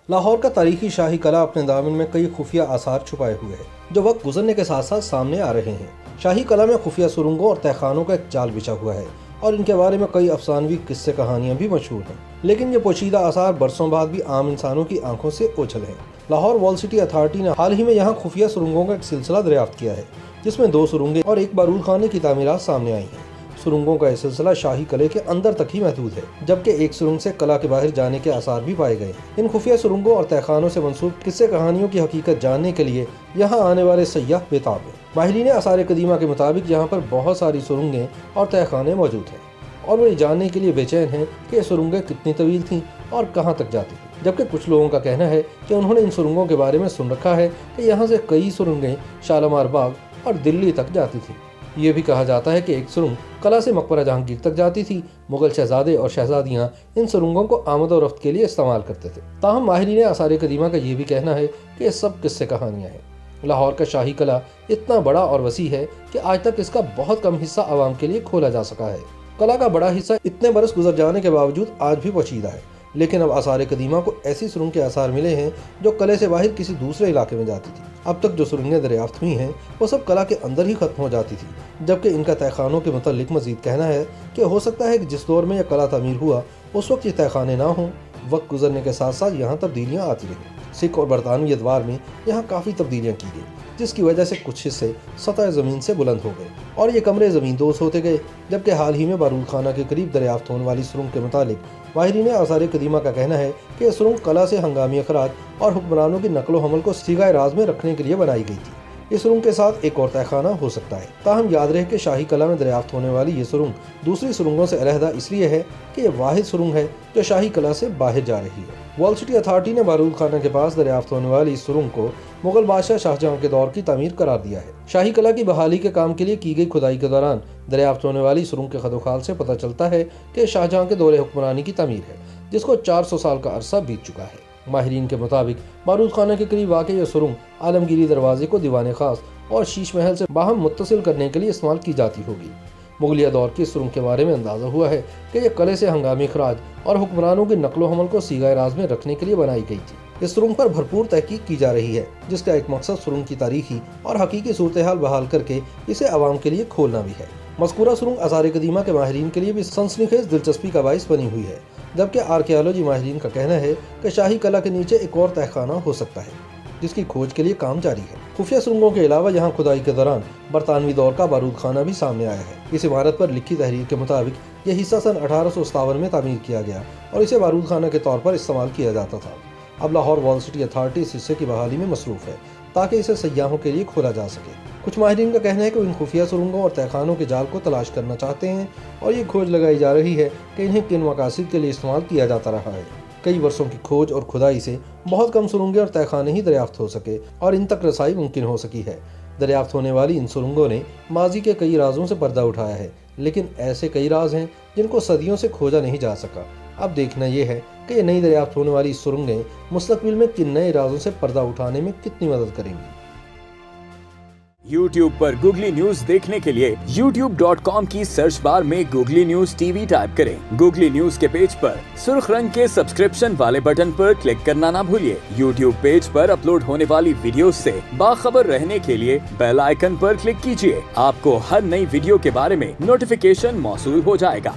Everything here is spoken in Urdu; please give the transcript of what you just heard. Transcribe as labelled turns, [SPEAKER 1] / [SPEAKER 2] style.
[SPEAKER 1] لاہور کا تاریخی شاہی قلعہ اپنے دامن میں کئی خفیہ آثار چھپائے ہوئے ہے جو وقت گزرنے کے ساتھ ساتھ سامنے آ رہے ہیں۔ شاہی قلعہ میں خفیہ سرنگوں اور تہخانوں کا ایک جال بچھا ہوا ہے اور ان کے بارے میں کئی افسانوی قصے کہانیاں بھی مشہور ہیں، لیکن یہ پوشیدہ آثار برسوں بعد بھی عام انسانوں کی آنکھوں سے اوجھل ہیں۔ لاہور وال سٹی اتھارٹی نے حال ہی میں یہاں خفیہ سرنگوں کا ایک سلسلہ دریافت کیا ہے، جس میں 2 سرنگیں اور ایک بارود خانے کی تعمیرات سامنے آئی ہیں۔ سرنگوں کا یہ سلسلہ شاہی قلعے کے اندر تک ہی محدود ہے، جبکہ ایک سرنگ سے قلعہ کے باہر جانے کے آثار بھی پائے گئے ہیں۔ ان خفیہ سرنگوں اور تہخانوں سے منسوب قصے کہانیوں کی حقیقت جاننے کے لیے یہاں آنے والے سیاح بےتاب ہیں۔ ماہرین آثار قدیمہ کے مطابق یہاں پر بہت ساری سرنگیں اور تہخانے موجود ہیں، اور وہ یہ جاننے کے لیے بے چین ہیں کہ یہ سرنگیں کتنی طویل تھیں اور کہاں تک جاتی تھیں، جبکہ کچھ لوگوں کا کہنا ہے کہ انہوں نے ان سرنگوں کے بارے میں سن رکھا ہے کہ یہاں سے کئی سرنگیں شالمار باغ اور دلی تک جاتی تھیں۔ یہ بھی کہا جاتا ہے کہ ایک سرنگ قلعہ سے مقبرہ جہانگیر تک جاتی تھی۔ مغل شہزادے اور شہزادیاں ان سرنگوں کو آمد و رفت کے لیے استعمال کرتے تھے۔ تاہم ماہرین آثار قدیمہ کا یہ بھی کہنا ہے کہ یہ سب قصے کہانیاں ہیں۔ لاہور کا شاہی قلعہ اتنا بڑا اور وسیع ہے کہ آج تک اس کا بہت کم حصہ عوام کے لیے کھولا جا سکا ہے۔ قلعہ کا بڑا حصہ اتنے برس گزر جانے کے باوجود آج بھی پوشیدہ ہے، لیکن اب آثار قدیمہ کو ایسی سرنگ کے آثار ملے ہیں جو قلعے سے باہر کسی دوسرے علاقے میں جاتی تھی۔ اب تک جو سرنگیں دریافت ہوئی ہیں وہ سب قلعہ کے اندر ہی ختم ہو جاتی تھی، جبکہ ان کا تہخانوں کے متعلق مزید کہنا ہے کہ ہو سکتا ہے کہ جس دور میں یہ قلعہ تعمیر ہوا اس وقت یہ تہخانے نہ ہوں۔ وقت گزرنے کے ساتھ ساتھ یہاں تبدیلیاں آتی رہیں۔ سکھ اور برطانوی ادوار میں یہاں کافی تبدیلیاں کی گئی، جس کی وجہ سے کچھ حصے سطح زمین سے بلند ہو گئے اور یہ کمرے زمین دوز ہوتے گئے، جبکہ حال ہی میں بارود خانہ کے قریب دریافت ہونے والی سرنگ کے متعلق ماہرین آثار قدیمہ کا کہنا ہے کہ یہ سرنگ قلعہ سے ہنگامی اخراج اور حکمرانوں کی نقل و حمل کو صیغہ راز میں رکھنے کے لیے بنائی گئی تھی۔ اس سرنگ کے ساتھ ایک اور تہخانہ ہو سکتا ہے۔ تاہم یاد رہے کہ شاہی قلعہ میں دریافت ہونے والی یہ سرنگ دوسری سرنگوں سے علیحدہ اس لیے ہے کہ یہ واحد سرنگ ہے جو شاہی قلعہ سے باہر جا رہی ہے۔ وال سٹی اتھارٹی نے بارود خانہ کے پاس دریافت ہونے والی اس سرنگ کو مغل بادشاہ شاہجہاں کے دور کی تعمیر قرار دیا ہے۔ شاہی قلعہ کی بحالی کے کام کے لیے کی گئی کھدائی کے دوران دریافت ہونے والی سرنگ کے خد و خال سے پتہ چلتا ہے کہ شاہجہاں کے دور حکمرانی کی تعمیر ہے، جس کو 400 سال کا عرصہ بیت چکا ہے۔ ماہرین کے مطابق بارود خانہ کے قریب واقع یہ سرنگ عالمگیری دروازے کو دیوان خاص اور شیش محل سے باہم متصل کرنے کے لیے استعمال کی جاتی ہوگی۔ مغلیہ دور کی سرنگ کے بارے میں اندازہ ہوا ہے کہ یہ قلعے سے ہنگامی اخراج اور حکمرانوں کی نقل و حمل کو صیغہ راز میں رکھنے کے لیے بنائی گئی تھی۔ اس سرنگ پر بھرپور تحقیق کی جا رہی ہے، جس کا ایک مقصد سرنگ کی تاریخی اور حقیقی صورتحال بحال کر کے اسے عوام کے لیے کھولنا بھی ہے۔ مذکورہ سرنگ آثار قدیمہ کے ماہرین کے لیے بھی سنسنی خیز دلچسپی کا باعث بنی ہوئی ہے، جبکہ آرکیالوجی ماہرین کا کہنا ہے کہ شاہی قلعہ کے نیچے ایک اور تہخانہ ہو سکتا ہے، جس کی کھوج کے لیے کام جاری ہے۔ خفیہ سرنگوں کے علاوہ یہاں کھدائی کے دوران برطانوی دور کا بارود خانہ بھی سامنے آیا ہے۔ اس عمارت پر لکھی تحریر کے مطابق یہ حصہ سن 1857 میں تعمیر کیا گیا اور اسے بارود خانہ کے طور پر استعمال کیا جاتا تھا۔ اب لاہور وال سٹی اتھارٹی اس حصے کی بحالی میں مصروف ہے تاکہ اسے سیاحوں کے لیے کھولا جا سکے۔ کچھ ماہرین کا کہنا ہے کہ وہ ان خفیہ سرنگوں اور تہخانوں کے جال کو تلاش کرنا چاہتے ہیں اور یہ کھوج لگائی جا رہی ہے کہ انہیں کن مقاصد کے لیے استعمال کیا جاتا رہا ہے۔ کئی برسوں کی کھوج اور کھدائی سے بہت کم سرنگیں اور تہخانے ہی دریافت ہو سکے اور ان تک رسائی ممکن ہو سکی ہے۔ دریافت ہونے والی ان سرنگوں نے ماضی کے کئی رازوں سے پردہ اٹھایا ہے، لیکن ایسے کئی راز ہیں جن کو صدیوں سے کھوجا نہیں جا سکا۔ اب دیکھنا یہ ہے کہ یہ نئی دریافت ہونے والی سرنگیں مستقبل میں کن نئے رازوں سے پردہ اٹھانے میں کتنی مدد کریں گی۔
[SPEAKER 2] YouTube پر گوگلی نیوز دیکھنے کے لیے youtube.com کی سرچ بار میں googly news T V type کریں۔ گوگلی نیوز کے پیج پر سرخ رنگ کے سبسکرپشن والے بٹن پر کلک کرنا نہ بھولیے۔ YouTube پیج پر اپلوڈ ہونے والی ویڈیوز سے باخبر رہنے کے لیے بیل آئیکن پر کلک کیجیے۔ آپ کو ہر نئی ویڈیو کے بارے میں نوٹیفیکیشن موصول ہو جائے گا۔